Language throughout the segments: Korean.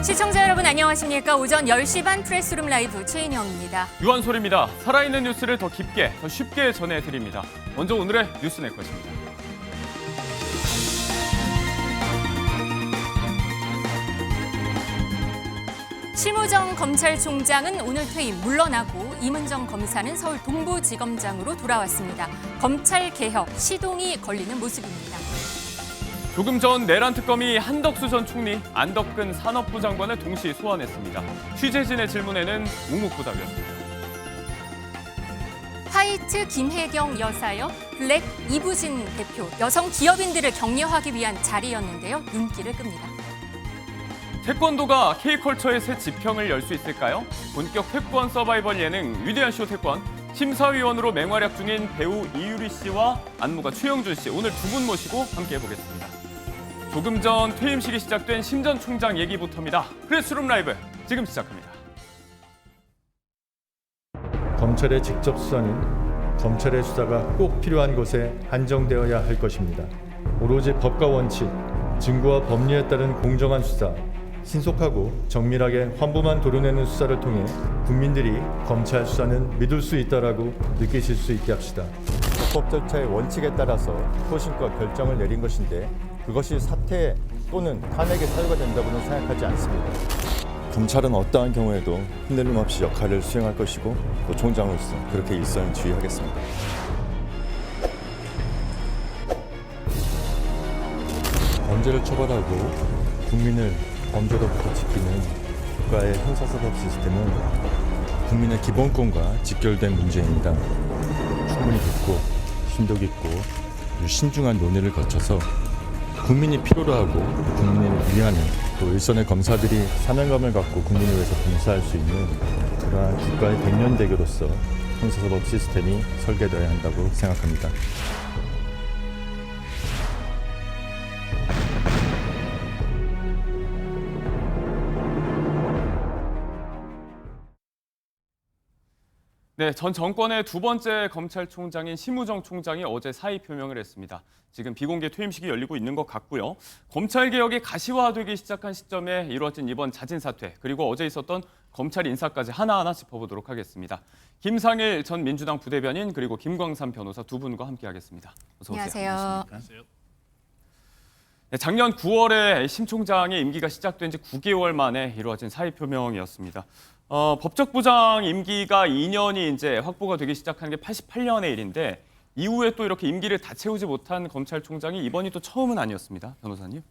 시청자 여러분 안녕하십니까? 오전 10시 반 프레스룸 라이브 최인영입니다. 유한솔입니다. 살아있는 뉴스를 더 깊게, 더 쉽게 전해드립니다. 먼저 오늘의 뉴스 낼 것입니다. 심우정 검찰총장은 오늘 퇴임 물러나고 이문정 검사는 서울 동부지검장으로 돌아왔습니다. 검찰개혁 시동이 걸리는 모습입니다. 조금 전 내란 특검이 한덕수 전 총리, 안덕근 산업부 장관을 동시 소환했습니다. 취재진의 질문에는 묵묵부답이었습니다. 화이트 김혜경 여사여, 블랙 이부진 대표, 여성 기업인들을 격려하기 위한 자리였는데요. 눈길을 끕니다. 태권도가 K컬처의 새 지평을 열 수 있을까요? 본격 태권 서바이벌 예능 위대한 쇼 태권 심사위원으로 맹활약 중인 배우 이유리 씨와 안무가 최영준 씨 오늘 두 분 모시고 함께 해보겠습니다. 조금 전 퇴임식이 시작된 심 전 총장 얘기부터입니다. 프레스룸 라이브 지금 시작합니다. 검찰의 직접 수사는 검찰의 수사가 꼭 필요한 곳에 한정되어야 할 것입니다. 오로지 법과 원칙, 증거와 법리에 따른 공정한 수사, 신속하고 정밀하게 환부만 도려내는 수사를 통해 국민들이 검찰 수사는 믿을 수 있다라고 느끼실 수 있게 합시다. 법 절차의 원칙에 따라서 소신과 결정을 내린 것인데 그것이 사퇴 또는 탄핵의 사유가 된다고는 생각하지 않습니다. 검찰은 어떠한 경우에도 흔들림 없이 역할을 수행할 것이고 또 총장으로서 그렇게 일선주의하겠습니다. 범죄를 처벌하고 국민을 범죄로부터 지키는 국가의 형사사법 시스템은 국민의 기본권과 직결된 문제입니다. 충분히 듣고 심도 깊고 신중한 논의를 거쳐서 국민이 필요로 하고 국민을 위하는 또 일선의 검사들이 사명감을 갖고 국민을 위해서 봉사할 수 있는 그러한 국가의 백년대교로서 형사사법 시스템이 설계되어야 한다고 생각합니다. 네, 전 정권의 두 번째 검찰총장인 심우정 총장이 어제 사의 표명을 했습니다. 지금 비공개 퇴임식이 열리고 있는 것 같고요. 검찰개혁이 가시화되기 시작한 시점에 이루어진 이번 자진 사퇴, 그리고 어제 있었던 검찰 인사까지 하나하나 짚어보도록 하겠습니다. 김상일 전 민주당 부대변인 그리고 김광삼 변호사 두 분과 함께하겠습니다. 어서 오세요. 안녕하세요. 네, 작년 9월에 심 총장의 임기가 시작된 지 9개월 만에 이루어진 사의 표명이었습니다. 법적 부장 임기가 2년이 이제 확보가 되기 시작한 게 88년의 일인데 이후에 또 이렇게 임기를 다 채우지 못한 검찰총장이 이번이 또 처음은 아니었습니다, 변호사님.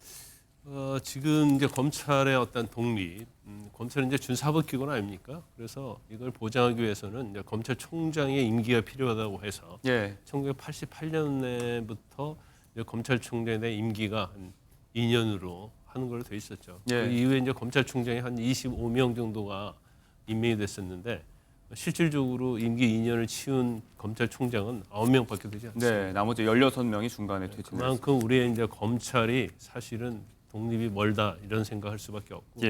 지금 이제 검찰의 어떤 독립, 검찰은 이제 준사법기관 아닙니까? 그래서 이걸 보장하기 위해서는 이제 검찰총장의 임기가 필요하다고 해서 1988년에부터 검찰총장의 임기가 한 2년으로 하는 걸로 돼 있었죠. 그 이후에 이제 검찰총장이 한 25명 정도가 임명이 됐었는데 실질적으로 임기 2년을 치운 검찰총장은 9명밖에 되지 않습니다. 네, 나머지 16명이 중간에 퇴진했습니다. 그만큼 우리의 이제 검찰이 사실은 독립이 멀다 이런 생각할 수밖에 없고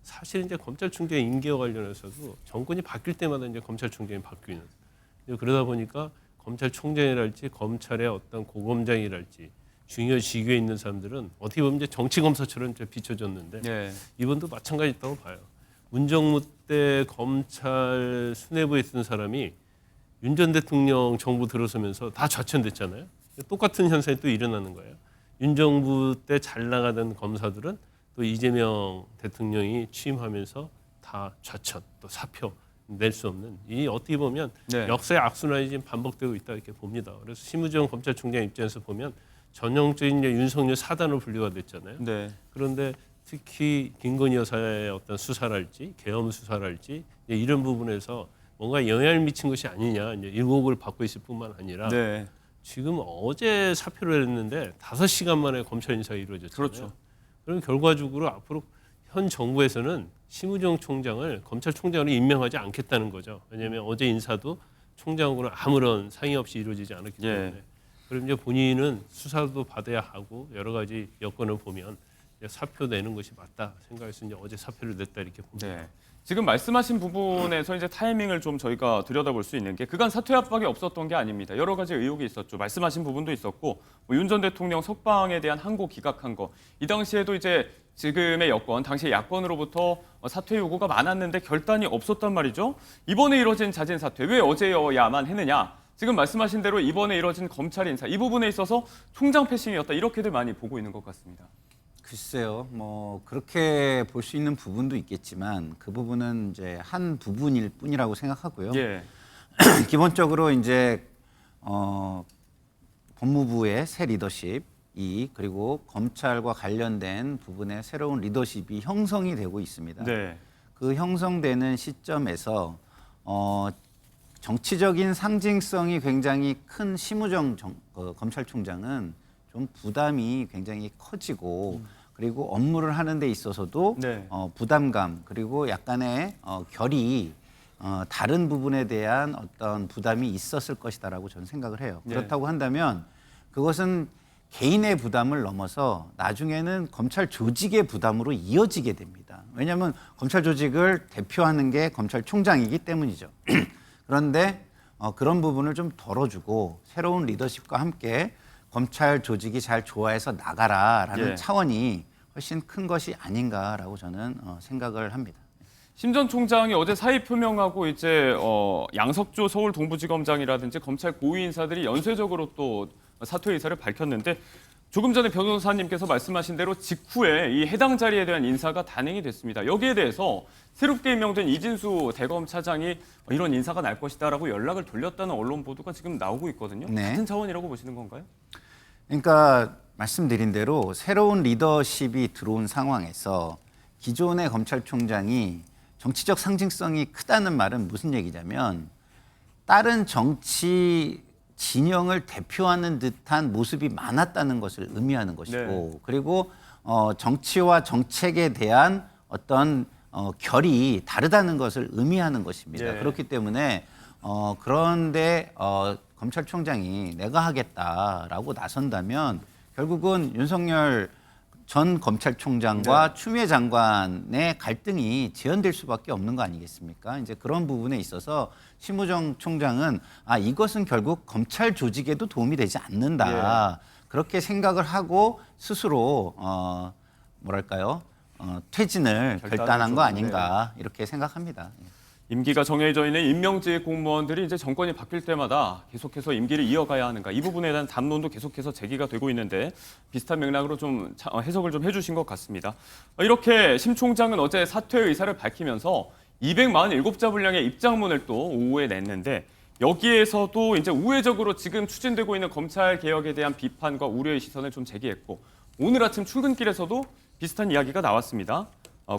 사실 이제 검찰총장의 임기와 관련해서도 정권이 바뀔 때마다 이제 검찰총장이 바뀌는 그러다 보니까 검찰총장이랄지 검찰의 어떤 고검장이랄지 중요 직위에 있는 사람들은 어떻게 보면 이제 정치 검사처럼 비춰졌는데 이번도 마찬가지였다고 봐요. 문정무 때 검찰 수뇌부에 있던 사람이 윤 전 대통령 정부 들어서면서 다 좌천됐잖아요. 똑같은 현상이 또 일어나는 거예요. 윤 정부 때 잘 나가던 검사들은 또 이재명 대통령이 취임하면서 다 좌천, 또 사표 낼 수 없는 이 어떻게 보면 역사의 악순환이 지금 반복되고 있다 이렇게 봅니다. 그래서 심우정 검찰총장 입장에서 보면 전형적인 윤석열 사단으로 분류가 됐잖아요. 그런데 특히 김건희 여사의 어떤 수사랄지 계엄 수사랄지 이런 부분에서 뭔가 영향을 미친 것이 아니냐 이제 일곡을 받고 있을 뿐만 아니라 지금 어제 사표를 했는데 5시간 만에 검찰 인사가 이루어졌잖아요. 그렇죠. 그럼 결과적으로 앞으로 현 정부에서는 심우정 총장을 검찰총장으로 임명하지 않겠다는 거죠. 왜냐하면 어제 인사도 총장하고는 아무런 상의 없이 이루어지지 않았기 때문에. 그럼 이제 본인은 수사도 받아야 하고 여러 가지 여건을 보면 사표 내는 것이 맞다 생각해서 이제 어제 사표를 냈다 이렇게 봅니다. 지금 말씀하신 부분에서 이제 타이밍을 좀 저희가 들여다볼 수 있는 게 그간 사퇴 압박이 없었던 게 아닙니다. 여러 가지 의혹이 있었죠. 말씀하신 부분도 있었고 윤 전 대통령 석방에 대한 항고 기각한 거. 이 당시에도 이제 지금의 여권, 당시 야권으로부터 사퇴 요구가 많았는데 결단이 없었단 말이죠. 이번에 이뤄진 자진 사퇴 왜 어제여야만 했느냐. 지금 말씀하신 대로 이번에 이뤄진 검찰 인사 이 부분에 있어서 총장 패싱이었다. 이렇게들 많이 보고 있는 것 같습니다. 글쎄요, 뭐 그렇게 볼 수 있는 부분도 있겠지만 그 부분은 이제 한 부분일 뿐이라고 생각하고요. 예. 기본적으로 이제 법무부의 새 리더십이 그리고 검찰과 관련된 부분의 새로운 리더십이 형성이 되고 있습니다. 네. 그 형성되는 시점에서 정치적인 상징성이 굉장히 큰 심우정 검찰총장은 좀 부담이 굉장히 커지고 그리고 업무를 하는 데 있어서도 네. 부담감 그리고 약간의 결이 다른 부분에 대한 어떤 부담이 있었을 것이다라고 저는 생각을 해요. 네. 그렇다고 한다면 그것은 개인의 부담을 넘어서 나중에는 검찰 조직의 부담으로 이어지게 됩니다. 왜냐하면 검찰 조직을 대표하는 게 검찰총장이기 때문이죠. 그런데 그런 부분을 좀 덜어주고 새로운 리더십과 함께 검찰 조직이 잘 조화해서 나가라라는 예. 차원이 훨씬 큰 것이 아닌가라고 저는 생각을 합니다. 심 전 총장이 어제 사의 표명하고 이제 양석조 서울 동부지검장이라든지 검찰 고위 인사들이 연쇄적으로 또 사퇴 의사를 밝혔는데 조금 전에 변호사님께서 말씀하신 대로 직후에 이 해당 자리에 대한 인사가 단행이 됐습니다. 여기에 대해서 새롭게 임명된 이진수 대검차장이 이런 인사가 날 것이다라고 연락을 돌렸다는 언론 보도가 지금 나오고 있거든요. 네. 같은 차원이라고 보시는 건가요? 그러니까 말씀드린 대로 새로운 리더십이 들어온 상황에서 기존의 검찰총장이 정치적 상징성이 크다는 말은 무슨 얘기냐면 다른 정치 진영을 대표하는 듯한 모습이 많았다는 것을 의미하는 것이고 네. 그리고 정치와 정책에 대한 어떤 결이 다르다는 것을 의미하는 것입니다. 네. 그렇기 때문에 그런데 검찰총장이 내가 하겠다라고 나선다면 결국은 윤석열 전 검찰총장과 추미애 장관의 갈등이 재현될 수밖에 없는 거 아니겠습니까? 이제 그런 부분에 있어서 심우정 총장은 이것은 결국 검찰 조직에도 도움이 되지 않는다. 그렇게 생각을 하고 스스로 퇴진을 결단한 거 아닌가 이렇게 생각합니다. 임기가 정해져 있는 임명직 공무원들이 이제 정권이 바뀔 때마다 계속해서 임기를 이어가야 하는가 이 부분에 대한 담론도 계속해서 제기가 되고 있는데 비슷한 맥락으로 좀 해석을 좀 해주신 것 같습니다. 이렇게 심 총장은 어제 사퇴 의사를 밝히면서 247자 분량의 입장문을 또 오후에 냈는데 여기에서도 이제 우회적으로 지금 추진되고 있는 검찰 개혁에 대한 비판과 우려의 시선을 좀 제기했고 오늘 아침 출근길에서도 비슷한 이야기가 나왔습니다.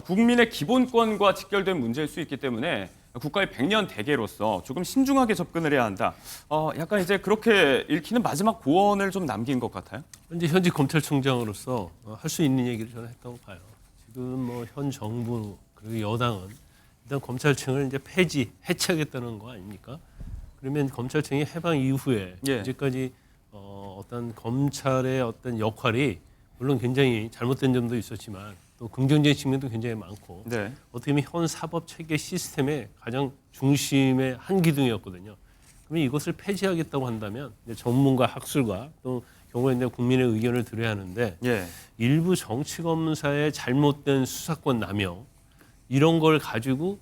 국민의 기본권과 직결된 문제일 수 있기 때문에 국가의 100년 대계로서 조금 신중하게 접근을 해야 한다. 약간 이제 그렇게 읽히는 마지막 고언을 좀 남긴 것 같아요. 현직 검찰총장으로서 할 수 있는 얘기를 저는 했다고 봐요. 지금 뭐 현 정부 그리고 여당은 일단 검찰청을 이제 해체하겠다는 거 아닙니까? 그러면 검찰청이 해방 이후에 예. 이제까지 어떤 검찰의 어떤 역할이 물론 굉장히 잘못된 점도 있었지만 또 긍정적인 측면도 굉장히 많고 네. 어떻게 보면 현 사법 체계 시스템의 가장 중심의 한 기둥이었거든요. 그러면 이것을 폐지하겠다고 한다면 이제 전문가 학술가 또 경우에 이제 국민의 의견을 들어야 하는데 예. 일부 정치 검사의 잘못된 수사권 남용 이런 걸 가지고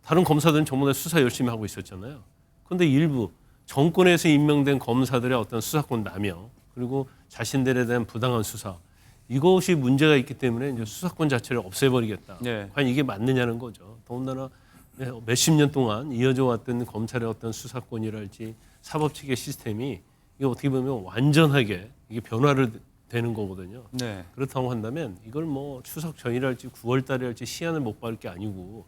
다른 검사들은 전부 다 수사 열심히 하고 있었잖아요. 그런데 일부 정권에서 임명된 검사들의 어떤 수사권 남용 그리고 자신들에 대한 부당한 수사 이것이 문제가 있기 때문에 이제 수사권 자체를 없애버리겠다. 네. 과연 이게 맞느냐는 거죠. 더군다나 몇십 년 동안 이어져 왔던 검찰의 어떤 수사권이랄지 사법체계 시스템이 이게 어떻게 보면 완전하게 이게 변화를 되는 거거든요. 네. 그렇다고 한다면 이걸 뭐 추석 전이랄지 9월 달이랄지 시한을 못 받을 게 아니고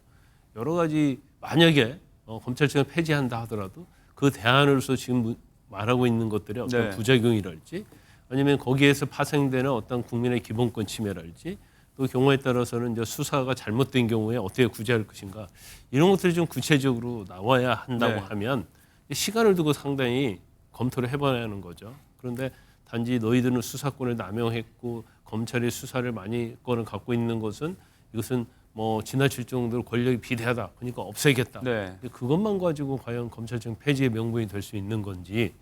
여러 가지 만약에 검찰청을 폐지한다 하더라도 그 대안으로서 지금 말하고 있는 것들의 어떤 네. 부작용이랄지 아니면 거기에서 파생되는 어떤 국민의 기본권 침해랄지 또 경우에 따라서는 이제 수사가 잘못된 경우에 어떻게 구제할 것인가 이런 것들이 좀 구체적으로 나와야 한다고 네. 하면 시간을 두고 상당히 검토를 해봐야 하는 거죠. 그런데 단지 너희들은 수사권을 남용했고 검찰이 수사를 많이 건을 갖고 있는 것은 이것은 뭐 지나칠 정도로 권력이 비대하다. 그러니까 없애겠다. 네. 근데 그것만 가지고 과연 검찰청 폐지의 명분이 될 수 있는 건지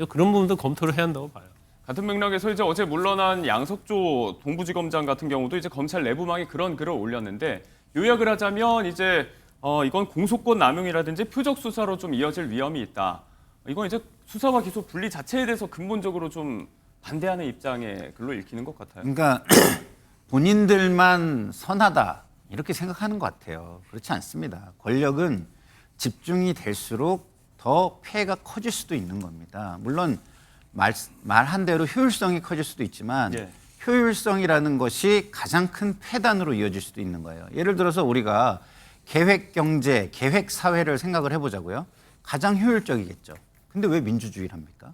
그런 부분도 검토를 해야 한다고 봐요. 같은 맥락에서 이제 어제 물러난 양석조 동부지검장 같은 경우도 이제 검찰 내부망에 그런 글을 올렸는데 요약을 하자면 이제 이건 공소권 남용이라든지 표적 수사로 좀 이어질 위험이 있다. 이건 이제 수사와 기소 분리 자체에 대해서 근본적으로 좀 반대하는 입장의 글로 읽히는 것 같아요. 그러니까 본인들만 선하다 이렇게 생각하는 것 같아요. 그렇지 않습니다. 권력은 집중이 될수록 더 폐해가 커질 수도 있는 겁니다. 물론 말한 대로 효율성이 커질 수도 있지만 예. 효율성이라는 것이 가장 큰 폐단으로 이어질 수도 있는 거예요. 예를 들어서 우리가 계획 경제, 계획 사회를 생각을 해보자고요. 가장 효율적이겠죠. 근데 왜 민주주의를 합니까?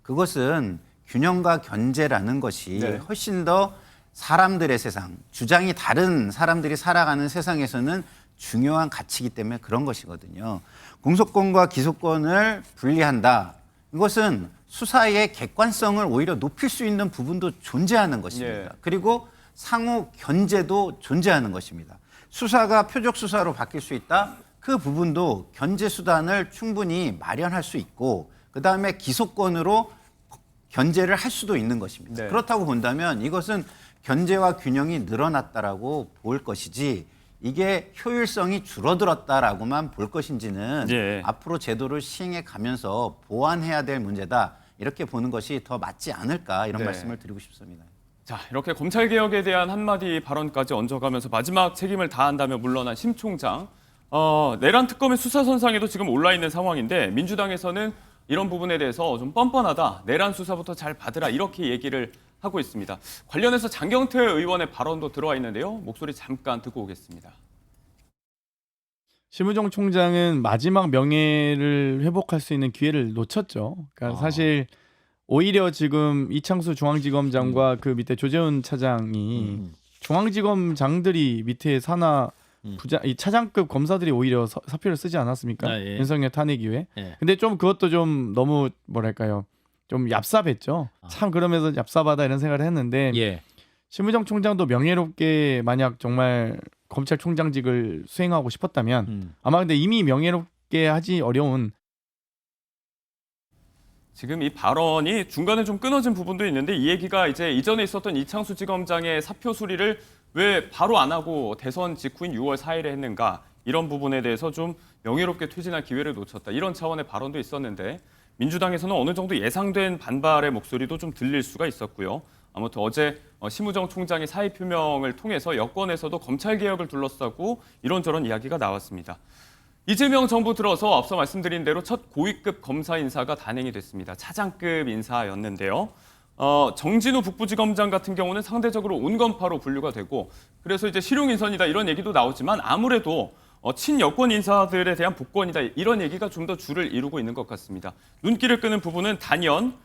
그것은 균형과 견제라는 것이 네. 훨씬 더 사람들의 세상, 주장이 다른 사람들이 살아가는 세상에서는 중요한 가치이기 때문에 그런 것이거든요. 공소권과 기소권을 분리한다. 이것은 수사의 객관성을 오히려 높일 수 있는 부분도 존재하는 것입니다. 예. 그리고 상호 견제도 존재하는 것입니다. 수사가 표적 수사로 바뀔 수 있다. 그 부분도 견제 수단을 충분히 마련할 수 있고 그다음에 기소권으로 견제를 할 수도 있는 것입니다. 네. 그렇다고 본다면 이것은 견제와 균형이 늘어났다라고 볼 것이지 이게 효율성이 줄어들었다라고만 볼 것인지는 예. 앞으로 제도를 시행해 가면서 보완해야 될 문제다. 이렇게 보는 것이 더 맞지 않을까 이런 네. 말씀을 드리고 싶습니다. 자, 이렇게 검찰개혁에 대한 한마디 발언까지 얹어가면서 마지막 책임을 다한다며 물러난 심 총장. 내란 특검의 수사선상에도 지금 올라있는 상황인데 민주당에서는 이런 부분에 대해서 좀 뻔뻔하다. 내란 수사부터 잘 받으라. 이렇게 얘기를 하고 있습니다. 관련해서 장경태 의원의 발언도 들어와 있는데요. 목소리 잠깐 듣고 오겠습니다. 심우정 총장은 마지막 명예를 회복할 수 있는 기회를 놓쳤죠. 그러니까 사실 오히려 지금 이창수 중앙지검장과 그 밑에 조재훈 차장이 중앙지검장들이 밑에 산하 부장, 이 차장급 검사들이 오히려 사표를 쓰지 않았습니까? 아, 예. 윤석열 탄핵 이후에. 예. 근데 좀 그것도 좀 너무 뭐랄까요? 좀 얍삽했죠. 참 그러면서 얍삽하다 이런 생각을 했는데 예. 심우정 총장도 명예롭게 만약 정말 검찰총장직을 수행하고 싶었다면 아마 근데 이미 명예롭게 하기 어려운 지금 이 발언이 중간에 좀 끊어진 부분도 있는데 이 얘기가 이제 이전에 있었던 이창수 지검장의 사표 수리를 왜 바로 안 하고 대선 직후인 6월 4일에 했는가 이런 부분에 대해서 좀 명예롭게 퇴진할 기회를 놓쳤다. 이런 차원의 발언도 있었는데 민주당에서는 어느 정도 예상된 반발의 목소리도 좀 들릴 수가 있었고요. 아무튼 어제 심우정 총장의 사의 표명을 통해서 여권에서도 검찰개혁을 둘러싸고 이런저런 이야기가 나왔습니다. 이재명 정부 들어서 앞서 말씀드린 대로 첫 고위급 검사 인사가 단행이 됐습니다. 차장급 인사였는데요. 정진우 북부지검장 같은 경우는 상대적으로 온건파로 분류가 되고 그래서 이제 실용 인선이다 이런 얘기도 나오지만 아무래도 친여권 인사들에 대한 복권이다 이런 얘기가 좀 더 줄을 이루고 있는 것 같습니다. 눈길을 끄는 부분은 단연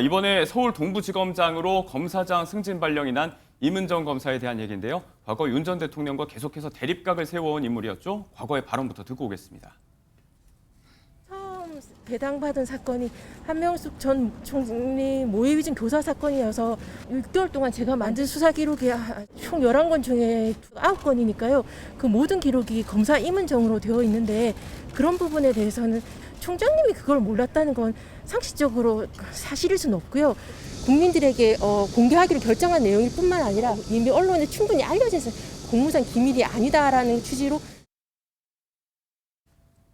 이번에 서울 동부지검장으로 검사장 승진 발령이 난 이문정 검사에 대한 얘기인데요. 과거 윤 전 대통령과 계속해서 대립각을 세워온 인물이었죠. 과거의 발언부터 듣고 오겠습니다. 처음 배당받은 사건이 한명숙 전 총리 모의위증 교사 사건이어서 6개월 동안 제가 만든 수사 기록이 총 11건 중에 9건이니까요. 그 모든 기록이 검사 임은정으로 되어 있는데 그런 부분에 대해서는 총장님이 그걸 몰랐다는 건 상식적으로 사실일 수는 없고요. 국민들에게 공개하기로 결정한 내용일 뿐만 아니라 이미 언론에 충분히 알려져 있어요. 공무상 기밀이 아니다라는 취지로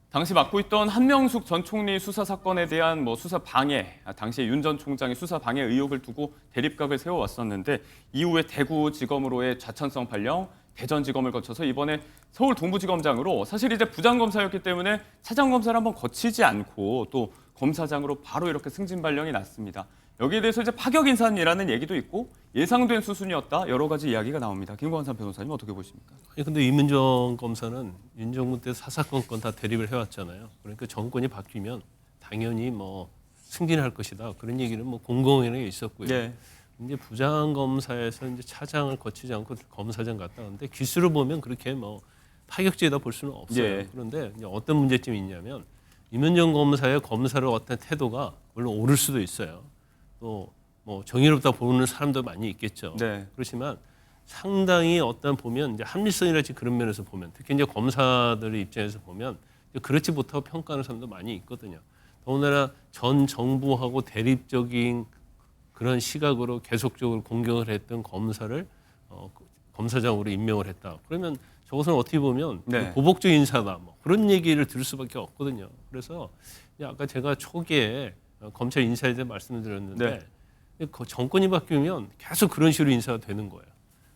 당시 맡고 있던 한명숙 전 총리 수사 사건에 대한 수사 방해, 당시 윤 전 총장의 수사 방해 의혹을 두고 대립각을 세워왔었는데 이후에 대구지검으로의 좌천성 발령, 대전지검을 거쳐서 이번에 서울 동부지검장으로 사실 이제 부장검사였기 때문에 차장검사를 한번 거치지 않고 또 검사장으로 바로 이렇게 승진 발령이 났습니다. 여기에 대해서 이제 파격 인사이라는 얘기도 있고 예상된 수순이었다 여러 가지 이야기가 나옵니다. 김광삼 변호사님 어떻게 보십니까? 근데 이문정 검사는 윤 정부 때 사사건건 다 대립을 해왔잖아요. 그러니까 정권이 바뀌면 당연히 승진할 것이다 그런 얘기는 공공연하게 있었고요. 네. 이제 부장검사에서 이제 차장을 거치지 않고 검사장 갔다 왔는데 기수를 보면 그렇게 파격적이다 볼 수는 없어요. 예. 그런데 이제 어떤 문제점이 있냐면 이문정 검사의 검사를 어떤 태도가 물론 옳을 수도 있어요. 또 정의롭다 보는 사람도 많이 있겠죠. 네. 그렇지만 상당히 어떤 보면 이제 합리성이랄지 그런 면에서 보면 특히 이제 검사들의 입장에서 보면 그렇지 못하고 평가하는 사람도 많이 있거든요. 더군다나 전 정부하고 대립적인 그런 시각으로 계속적으로 공격을 했던 검사를 검사장으로 임명을 했다. 그러면 저것은 어떻게 보면 네. 보복적 인사다. 뭐 그런 얘기를 들을 수밖에 없거든요. 그래서 아까 제가 초기에 검찰 인사에 대해 말씀을 드렸는데 그 정권이 바뀌면 계속 그런 식으로 인사가 되는 거예요.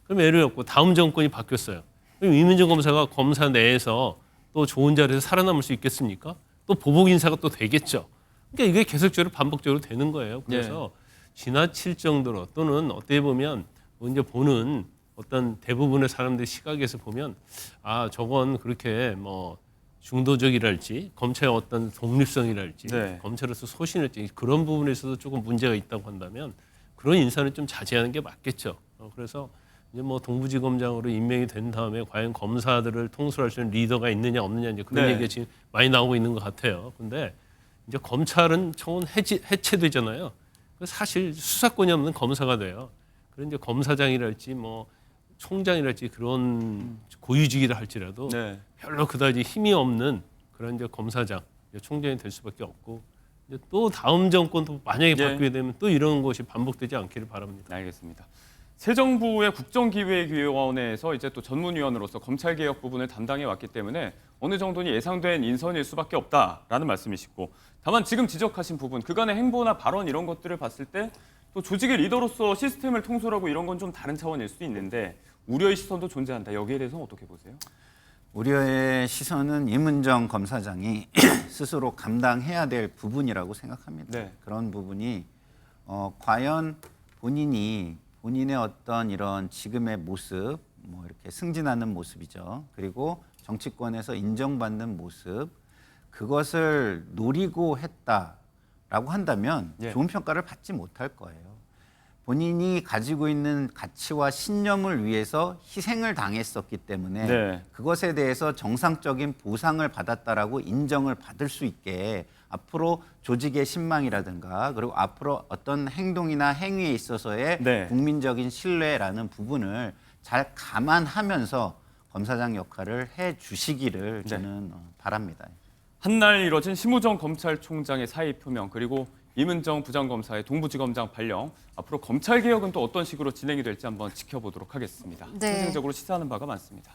그럼 예를 들고 다음 정권이 바뀌었어요. 그럼 이민정 검사가 검사 내에서 또 좋은 자리에서 살아남을 수 있겠습니까? 또 보복 인사가 또 되겠죠. 그러니까 이게 계속적으로 반복적으로 되는 거예요. 그래서 지나칠 정도로 또는 어떻게 보면 이제 보는 어떤 대부분의 사람들의 시각에서 보면 아 저건 그렇게 뭐 중도적이랄지 검찰의 어떤 독립성이랄지 검찰로서 소신일지 그런 부분에 있어서 조금 문제가 있다고 한다면 그런 인사는 좀 자제하는 게 맞겠죠. 그래서 이제 뭐 동부지검장으로 임명이 된 다음에 과연 검사들을 통솔할 수 있는 리더가 있느냐 없느냐 이제 그런 얘기가 지금 많이 나오고 있는 것 같아요. 근데 이제 검찰은 청원 해체되잖아요. 사실 수사권이 없는 검사가 돼요. 그런 이제 검사장이랄지 뭐 총장이랄지 그런 고위직이라 할지라도 별로 그다지 힘이 없는 그런 이제 검사장, 총장이 될 수밖에 없고 이제 또 다음 정권도 만약에 바뀌게 되면 또 이런 것이 반복되지 않기를 바랍니다. 알겠습니다. 새 정부의 국정기획위원회에서 이제 또 전문위원으로서 검찰개혁 부분을 담당해 왔기 때문에 어느 정도는 예상된 인선일 수밖에 없다라는 말씀이시고 다만 지금 지적하신 부분 그간의 행보나 발언 이런 것들을 봤을 때 또 조직의 리더로서 시스템을 통솔하고 이런 건 좀 다른 차원일 수 있는데 우려의 시선도 존재한다. 여기에 대해서는 어떻게 보세요? 우려의 시선은 이문정 검사장이 스스로 감당해야 될 부분이라고 생각합니다. 그런 부분이 과연 본인의 어떤 이런 지금의 모습, 뭐 이렇게 승진하는 모습이죠. 그리고 정치권에서 인정받는 모습, 그것을 노리고 했다라고 한다면 좋은 평가를 받지 못할 거예요. 본인이 가지고 있는 가치와 신념을 위해서 희생을 당했었기 때문에 그것에 대해서 정상적인 보상을 받았다라고 인정을 받을 수 있게 앞으로 조직의 신망이라든가 그리고 앞으로 어떤 행동이나 행위에 있어서의 국민적인 신뢰라는 부분을 잘 감안하면서 검사장 역할을 해 주시기를 저는 바랍니다. 한날 이뤄진 심우정 검찰총장의 사의 표명 그리고 이문정 부장검사의 동부지검장 발령 앞으로 검찰개혁은 또 어떤 식으로 진행이 될지 한번 지켜보도록 하겠습니다. 상징적으로 시사하는 바가 많습니다.